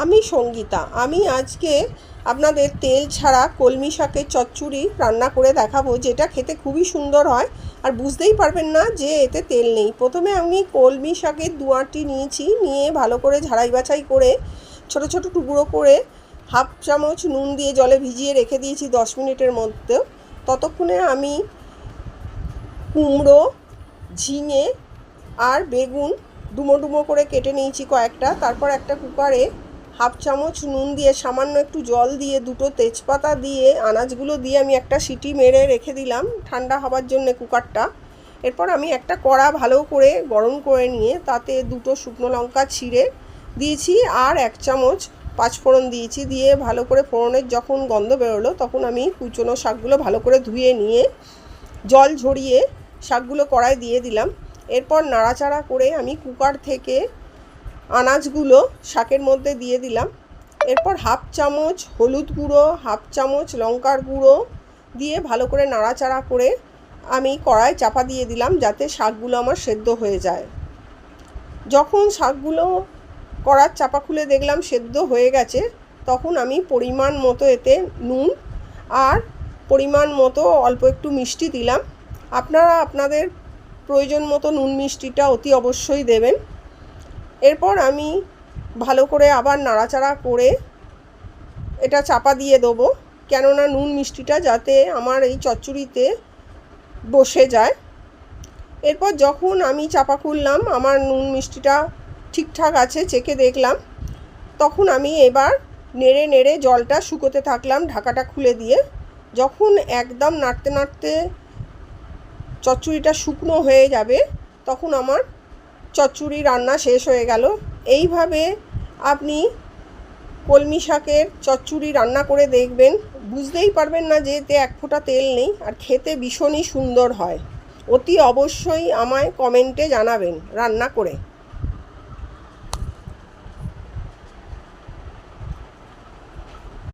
আমি সঙ্গীতা। আমি আজকে আপনাদের তেল ছাড়া কলমি শাকের চচ্চড়ি রান্না করে দেখাবো, যেটা খেতে খুবই সুন্দর হয় আর বুঝতেই পারবেন না যে এতে তেল নেই। প্রথমে আমি কলমি শাকের দুয়াটি নিয়েছি, নিয়ে ভালো করে ঝাড়াই বাছাই করে ছোট ছোট টুকরো করে হাফ চামচ নুন দিয়ে জলে ভিজিয়ে রেখে দিয়েছি 10 মিনিটের মধ্যে। ততক্ষণে আমি কুমড়ো, ঝিঙে আর বেগুন ডুমো ডুমো করে কেটে নিয়েছি কয়েকটা। তারপর একটা কুকারে হাফ চামচ নুন দিয়ে সামান্য একটু জল দিয়ে দুটো তেজপাতা দিয়ে আনাজগুলো দিয়ে আমি একটা সিটি মেরে রেখে দিলাম ঠান্ডা হবার জন্য কুকারটা। এরপর আমি একটা কড়া ভালো করে গরম করে নিয়ে তাতে দুটো শুকনো লঙ্কা ছিঁড়ে দিয়েছি আর 1 চামচ পাঁচফোড়ন দিয়েছি। দিয়ে ভালো করে ফোড়নের যখন গন্ধ বেরোলো তখন আমি কুচনো শাকগুলো ভালো করে ধুয়ে নিয়ে জল ঝরিয়ে শাকগুলো কড়ায় দিয়ে দিলাম। এরপর নাড়াচাড়া করে আমি কুকার থেকে আনাজগুলো শাকের মধ্যে দিয়ে দিলাম। এরপর হাফ চামচ হলুদ গুঁড়ো, হাফ চামচ লঙ্কার গুঁড়ো দিয়ে ভালো করে নাড়াচাড়া করে আমি কড়ায় চাপা দিয়ে দিলাম যাতে শাকগুলো আমার সেদ্ধ হয়ে যায়। যখন শাকগুলো কড়ার চাপা খুলে দেখলাম সেদ্ধ হয়ে গেছে, তখন আমি পরিমাণ মতো এতে নুন আর পরিমাণ মতো অল্প একটু মিষ্টি দিলাম। আপনারা আপনাদের প্রয়োজন মতো নুন মিষ্টিটা অতি অবশ্যই দেবেন। এরপর আমি ভালো করে আবার নাড়াচাড়া করে এটা চাপা দিয়ে দেবো, কেননা নুন মিষ্টিটা যাতে আমার এই চচ্চড়িতে বসে যায়। এরপর যখন আমি চাপা খুললাম, আমার নুন মিষ্টিটা ঠিকঠাক আছে চেখে দেখলাম, তখন আমি এবার নেড়ে নেড়ে জলটা শুকোতে থাকলাম ঢাকাটা খুলে দিয়ে। যখন একদম নাড়তে নাড়তে চচ্চড়িটা শুকনো হয়ে যাবে তখন আমার চচ্চড়ি রান্না শেষ হয়ে গেল। এইভাবে আপনি কলমি শাকের চচ্চড়ি রান্না করে দেখবেন, বুঝতেই পারবেন না যে এতে এক ফোঁটা তেল নেই আর খেতে ভীষণই সুন্দর হয়। অতি অবশ্যই আমায় কমেন্টে জানাবেন রান্না করে।